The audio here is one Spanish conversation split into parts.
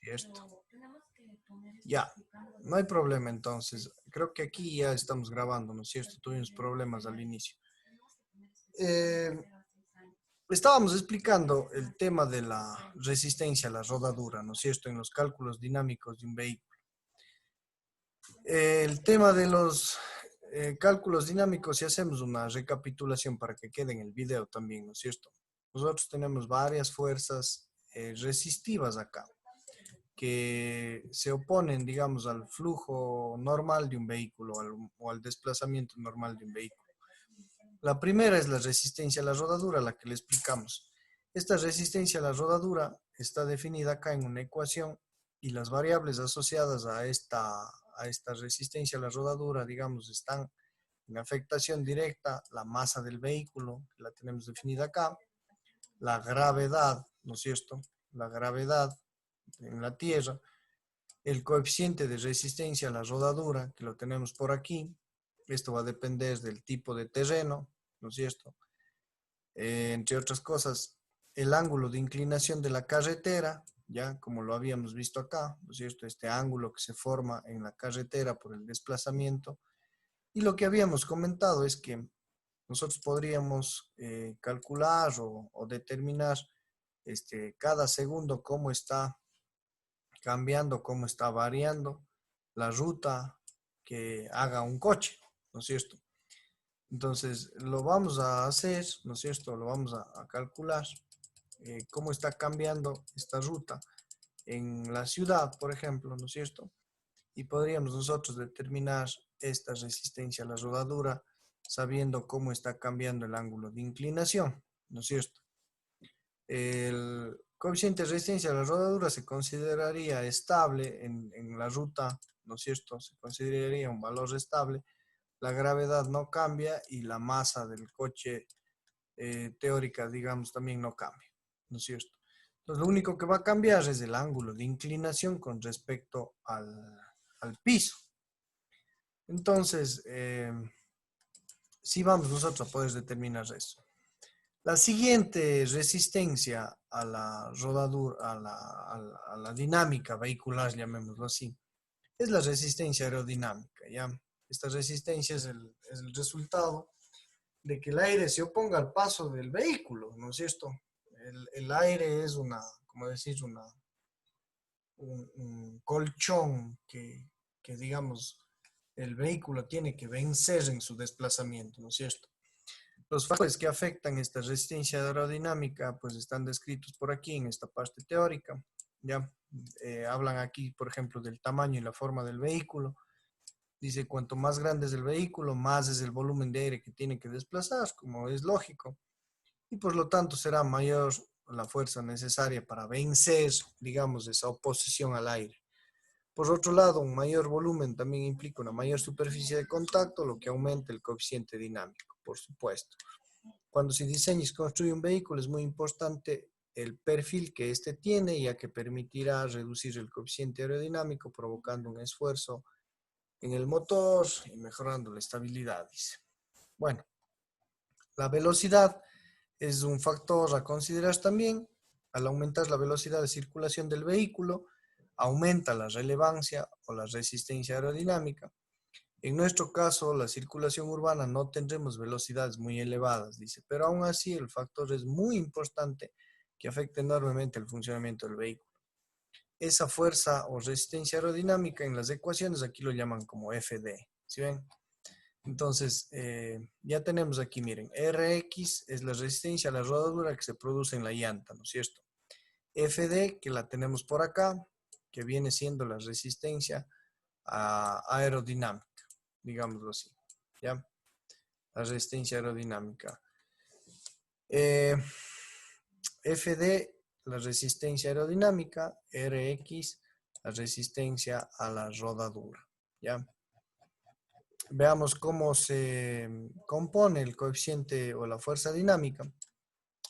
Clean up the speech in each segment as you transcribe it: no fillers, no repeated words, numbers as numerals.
¿Cierto? Ya, no hay problema entonces. Creo que aquí ya estamos grabando, ¿no es cierto? Tuvimos problemas al inicio. Eh, Estábamos explicando el tema de la resistencia a la rodadura, ¿no es cierto? En los cálculos dinámicos de un vehículo. El tema de los cálculos dinámicos, si hacemos una recapitulación para que quede en el video también, ¿no es cierto? Nosotros tenemos varias fuerzas resistivas acá, que se oponen, digamos, al flujo normal de un vehículo o al desplazamiento normal de un vehículo. La primera es la resistencia a la rodadura, la que le explicamos. Esta resistencia a la rodadura está definida acá en una ecuación y las variables asociadas a esta resistencia a la rodadura, digamos, están en afectación directa la masa del vehículo, que la tenemos definida acá, la gravedad, ¿no es cierto? La gravedad en la Tierra, el coeficiente de resistencia a la rodadura, que lo tenemos por aquí. Esto va a depender del tipo de terreno, ¿no es cierto? Entre otras cosas, el ángulo de inclinación de la carretera, ya como lo habíamos visto acá, ¿no es cierto? Este ángulo que se forma en la carretera por el desplazamiento. Y lo que habíamos comentado es que nosotros podríamos calcular o determinar cada segundo cómo está cambiando, cómo está variando la ruta que haga un coche, ¿no es cierto? Entonces, lo vamos a hacer, ¿no es cierto? Lo vamos a calcular, cómo está cambiando esta ruta en la ciudad, por ejemplo, ¿no es cierto? Y podríamos nosotros determinar esta resistencia a la rodadura sabiendo cómo está cambiando el ángulo de inclinación, ¿no es cierto? El coeficiente de resistencia a la rodadura se consideraría estable en la ruta, ¿no es cierto? Se consideraría un valor estable. La gravedad no cambia y la masa del coche teórica, digamos, también no cambia, ¿no es cierto? Entonces, lo único que va a cambiar es el ángulo de inclinación con respecto al piso. Entonces, sí vamos nosotros a poder determinar eso. La siguiente resistencia a la rodadura, a la dinámica vehicular, llamémoslo así, es la resistencia aerodinámica, ¿ya? Esta resistencia es el resultado de que el aire se oponga al paso del vehículo, ¿no es cierto? El aire es como decir, un colchón que, digamos, el vehículo tiene que vencer en su desplazamiento, ¿no es cierto? Los factores que afectan esta resistencia aerodinámica pues están descritos por aquí en esta parte teórica. Ya hablan aquí, por ejemplo, del tamaño y la forma del vehículo. Dice, cuanto más grande es el vehículo, más es el volumen de aire que tiene que desplazar, como es lógico. Y por lo tanto será mayor la fuerza necesaria para vencer, digamos, esa oposición al aire. Por otro lado, un mayor volumen también implica una mayor superficie de contacto, lo que aumenta el coeficiente dinámico, por supuesto. Cuando se diseña y se construye un vehículo es muy importante el perfil que éste tiene, ya que permitirá reducir el coeficiente aerodinámico, provocando un esfuerzo en el motor y mejorando la estabilidad, dice. Bueno, la velocidad es un factor a considerar también. Al aumentar la velocidad de circulación del vehículo, aumenta la relevancia o la resistencia aerodinámica. En nuestro caso, la circulación urbana no tendremos velocidades muy elevadas, dice, pero aún así el factor es muy importante que afecta enormemente el funcionamiento del vehículo. Esa fuerza o resistencia aerodinámica en las ecuaciones aquí lo llaman como FD, ¿sí ven? Entonces, ya tenemos aquí, miren, Rx es la resistencia a la rodadura que se produce en la llanta, ¿no es cierto? FD, que la tenemos por acá, que viene siendo la resistencia aerodinámica, digámoslo así, ¿ya? La resistencia aerodinámica. FD, la resistencia aerodinámica, Rx, la resistencia a la rodadura, ¿ya? Veamos cómo se compone el coeficiente o la fuerza dinámica.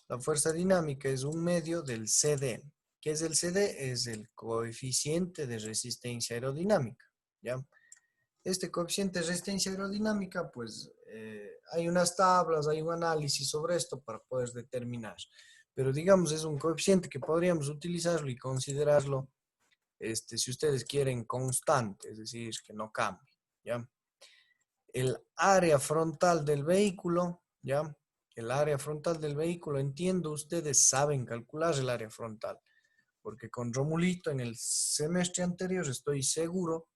La fuerza dinámica es un medio del CD. ¿Qué es el CD? Es el coeficiente de resistencia aerodinámica, ¿ya? Este coeficiente de resistencia aerodinámica, pues hay unas tablas, hay un análisis sobre esto para poder determinar. Pero digamos, es un coeficiente que podríamos utilizarlo y considerarlo si ustedes quieren constante, es decir, que no cambie, ¿ya? El área frontal del vehículo, ¿ya? El área frontal del vehículo, entiendo, ustedes saben calcular el área frontal, porque con Romulito en el semestre anterior estoy seguro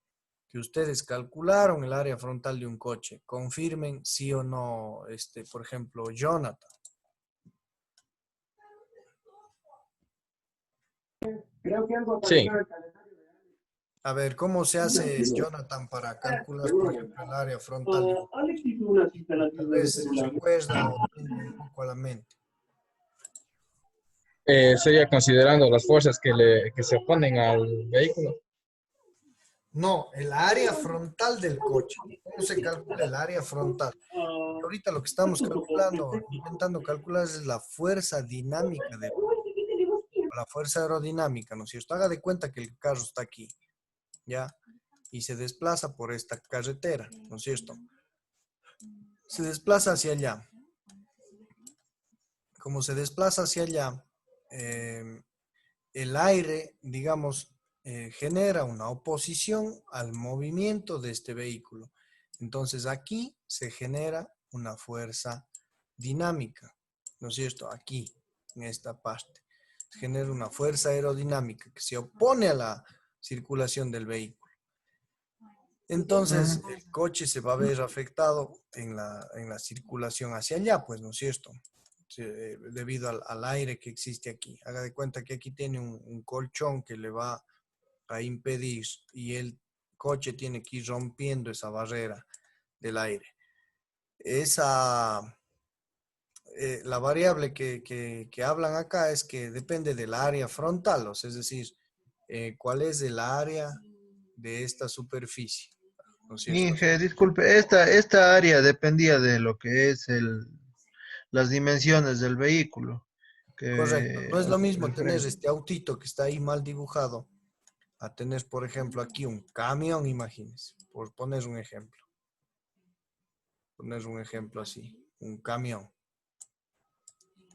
que ustedes calcularon el área frontal de un coche. Confirmen sí o no, por ejemplo, Jonathan. Sí, A ver, ¿cómo se hace, Jonathan, para calcular, por ejemplo, el área frontal de un coche? Tal vez recuerda o tenga un poco a la mente. sería considerando las fuerzas que se oponen al vehículo. No, el área frontal del coche. ¿Cómo se calcula el área frontal? Porque ahorita lo que estamos calculando, intentando calcular es la fuerza dinámica la fuerza aerodinámica, ¿no es cierto? Haga de cuenta que el carro está aquí, ¿ya? Y se desplaza por esta carretera, ¿no es cierto? Se desplaza hacia allá. Como se desplaza hacia allá, eh, el aire, digamos, genera una oposición al movimiento de este vehículo. Entonces aquí se genera una fuerza dinámica, ¿no es cierto? Aquí, en esta parte. Se genera una fuerza aerodinámica que se opone a la circulación del vehículo. Entonces el coche se va a ver afectado en la circulación hacia allá, pues, ¿no es cierto? Debido al aire que existe aquí. Haga de cuenta que aquí tiene un colchón que le va a impedir y el coche tiene que ir rompiendo esa barrera del aire. La variable que hablan acá es que depende del área frontal, o sea, es decir, cuál es el área de esta superficie, ¿no es cierto? Inge, disculpe, esta área dependía de lo que es las dimensiones del vehículo, Correcto, que no es lo mismo el tener frente. este autito que está ahí mal dibujado a tener, por ejemplo, aquí un camión, imagínense, por poner un ejemplo así, un camión.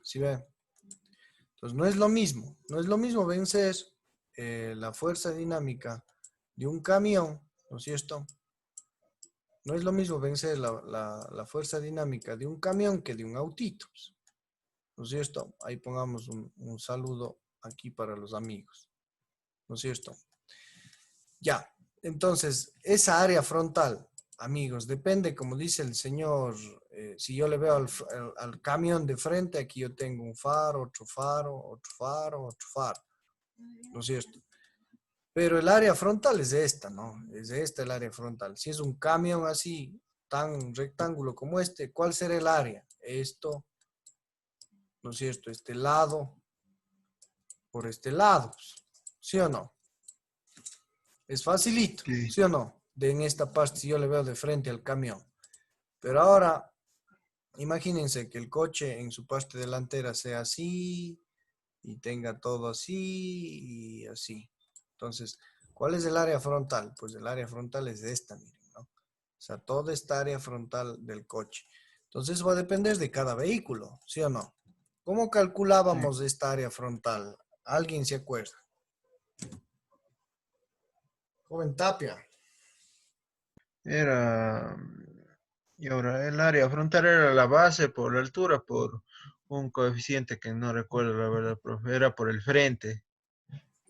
¿Sí ve? Entonces no es lo mismo vencer la fuerza dinámica de un camión, ¿no es cierto? No es lo mismo vencer la fuerza dinámica de un camión que de un autito, ¿no es cierto? Ahí pongamos un saludo aquí para los amigos, ¿no es cierto? Ya, entonces, esa área frontal, amigos, depende, como dice el señor, si yo le veo al camión de frente, aquí yo tengo un faro, otro faro, otro faro, otro faro, ¿no es cierto? Pero el área frontal es esta, ¿no? Es esta el área frontal. Si es un camión así, tan rectángulo como este, ¿cuál será el área? Esto, ¿no es cierto? Este lado, por este lado, ¿sí o no? Es facilito, Sí. ¿sí o no? En esta parte, si yo le veo de frente al camión. Pero ahora, imagínense que el coche en su parte delantera sea así y tenga todo así y así. Entonces, ¿cuál es el área frontal? Pues el área frontal es esta, miren, ¿no? O sea, toda esta área frontal del coche. Entonces, va a depender de cada vehículo, ¿sí o no? ¿Cómo Sí. calculábamos esta área frontal? ¿Alguien se acuerda? Joven Tapia. Era, y ahora el área frontal era la base por la altura, por un coeficiente que no recuerdo la verdad, profe, era por el frente.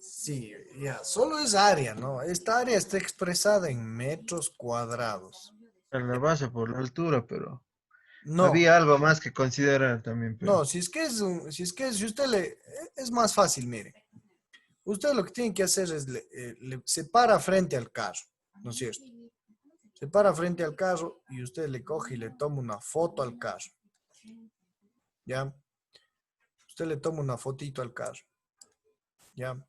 Sí, ya, solo es área, ¿no? Esta área está expresada en metros cuadrados. Era la base por la altura, pero No, había algo más que considerar también, no, pero si usted es más fácil, mire. Usted lo que tiene que hacer es, se para frente al carro, ¿no es cierto? Se para frente al carro y usted le coge y le toma una foto al carro, ¿ya? Usted le toma una fotito al carro, ¿ya?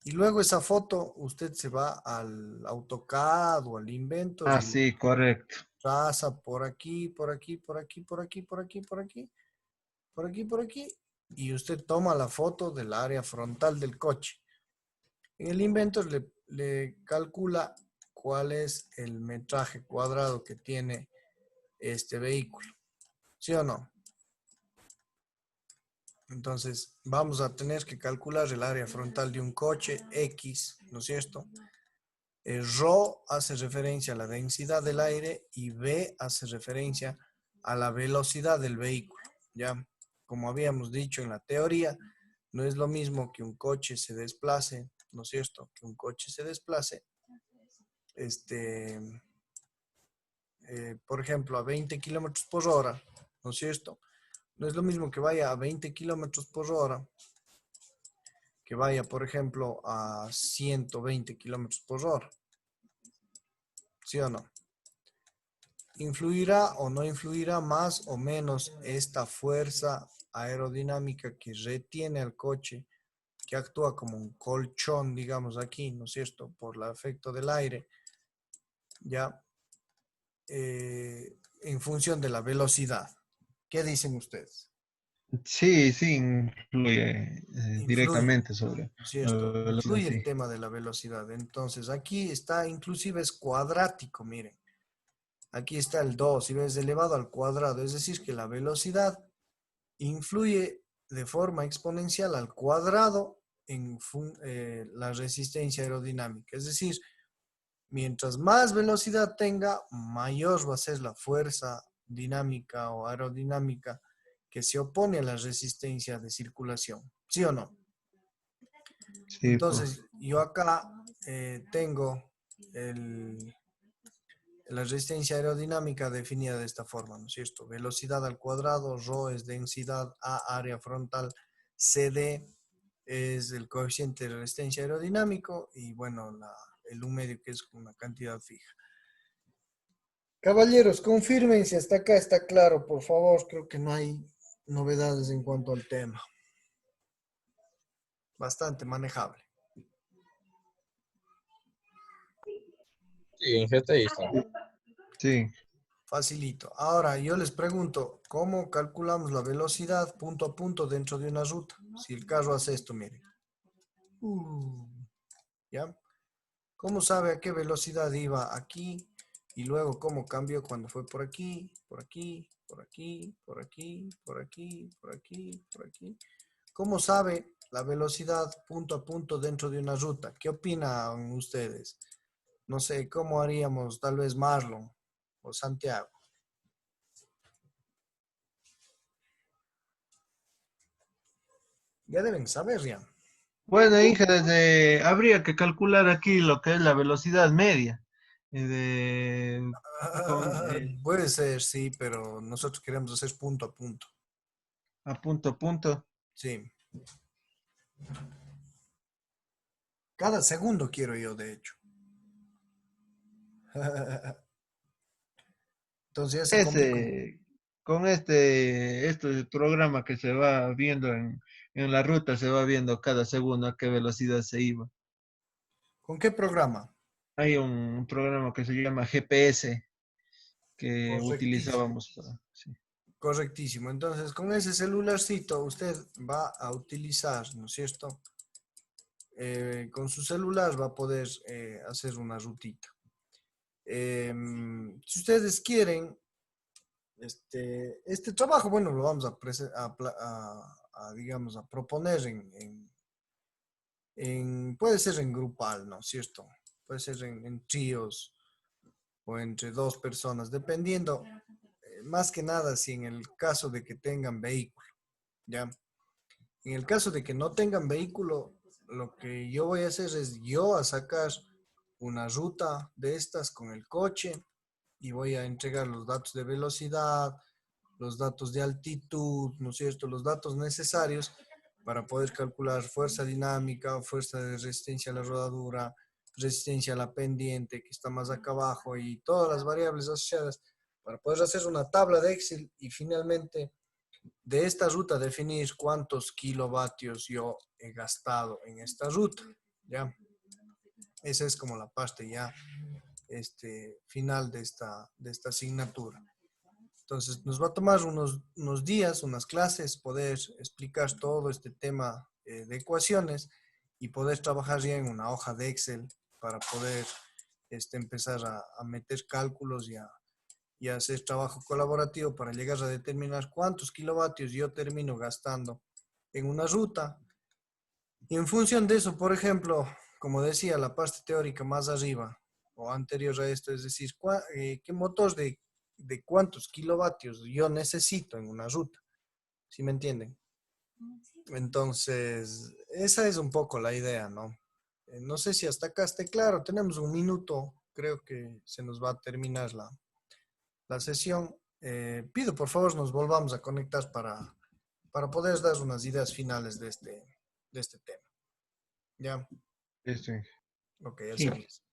Y luego esa foto, usted se va al AutoCAD o al Inventor ah, y le sí, correcto. traza por aquí, por aquí, por aquí, por aquí, por aquí, por aquí, por aquí, por aquí, y usted toma la foto del área frontal del coche. En el Inventor le calcula cuál es el metraje cuadrado que tiene este vehículo. ¿Sí o no? Entonces, vamos a tener que calcular el área frontal de un coche X, ¿no es cierto? Rho hace referencia a la densidad del aire y V hace referencia a la velocidad del vehículo. Ya, como habíamos dicho en la teoría, no es lo mismo que un coche se desplace, ¿no es cierto? Que un coche se desplace, este, por ejemplo, a 20 kilómetros por hora, ¿no es cierto? No es lo mismo que vaya a 20 kilómetros por hora que vaya, por ejemplo, a 120 kilómetros por hora, ¿sí o no? ¿Influirá o no influirá más o menos esta fuerza aerodinámica que retiene al coche, que actúa como un colchón, digamos aquí, ¿no es cierto? Por el efecto del aire, ya, en función de la velocidad. ¿Qué dicen ustedes? Sí, sí, influye Influye, directamente sobre ¿no es la cierto? velocidad, Influye sí. el tema de la velocidad. Entonces, aquí está, inclusive es cuadrático, miren. Aquí está el 2 y es elevado al cuadrado, es decir, que la velocidad influye de forma exponencial al cuadrado en la resistencia aerodinámica. Es decir, mientras más velocidad tenga, mayor va a ser la fuerza dinámica o aerodinámica que se opone a la resistencia de circulación. ¿Sí o no? Sí, pues. Entonces, yo acá tengo el, la resistencia aerodinámica definida de esta forma, ¿no es cierto? Velocidad al cuadrado, ρ es densidad, A área frontal, CD es el coeficiente de resistencia aerodinámico y bueno, el U medio que es una cantidad fija. Caballeros, confirmen si hasta acá está claro, por favor. Creo que no hay novedades en cuanto al tema. Bastante manejable. Sí, en GTI está. Sí. Facilito. Ahora yo les pregunto, ¿cómo calculamos la velocidad punto a punto dentro de una ruta? Si el carro hace esto, miren. ¿Ya? ¿Cómo sabe a qué velocidad iba aquí? Y luego cómo cambió cuando fue por aquí, por aquí, por aquí, por aquí, por aquí, por aquí, por aquí. ¿Cómo sabe la velocidad punto a punto dentro de una ruta? ¿Qué opinan ustedes? No sé, ¿cómo haríamos tal vez Marlon o Santiago? Ya deben saber ya. Bueno, Inge, habría que calcular aquí lo que es la velocidad media. eh, de, Puede ser, sí, pero nosotros queremos hacer punto a punto. a punto a punto. Sí. Cada segundo quiero yo, de hecho. Entonces ya se complicó. Con este programa que se va viendo en la ruta, se va viendo cada segundo a qué velocidad se iba. ¿Con qué programa? Hay un programa que se llama GPS que Correctísimo. utilizábamos para... Sí. Correctísimo. Entonces, con ese celularcito usted va a utilizar, ¿no es cierto? Con su celular va a poder hacer una rutita. Si ustedes quieren, este trabajo, bueno, lo vamos digamos, a proponer puede ser en grupal, ¿no es cierto? Puede ser en tríos o entre dos personas, dependiendo, más que nada, si en el caso de que tengan vehículo, ¿ya? En el caso de que no tengan vehículo, lo que yo voy a hacer es yo a sacar una ruta de estas con el coche y voy a entregar los datos de velocidad, los datos de altitud, ¿no es cierto? Los datos necesarios para poder calcular fuerza dinámica, fuerza de resistencia a la rodadura, resistencia a la pendiente que está más acá abajo y todas las variables asociadas para poder hacer una tabla de Excel y finalmente de esta ruta definir cuántos kilovatios yo he gastado en esta ruta, ¿ya? Esa es como la parte ya final de esta asignatura. Entonces, nos va a tomar unos días, unas clases, poder explicar todo este tema de ecuaciones y poder trabajar ya en una hoja de Excel para poder empezar a meter cálculos y a hacer trabajo colaborativo para llegar a determinar cuántos kilovatios yo termino gastando en una ruta. Y en función de eso, por ejemplo, como decía, la parte teórica más arriba o anterior a esto, es decir, qué motor de cuántos kilovatios yo necesito en una ruta, ¿sí me entienden? Entonces, esa es un poco la idea, ¿no? No sé si hasta acá esté claro, tenemos un minuto, creo que se nos va a terminar la sesión. Pido por favor nos volvamos a conectar para poder dar unas ideas finales de este tema. ¿Ya? Listo. Ok, Sí. así es.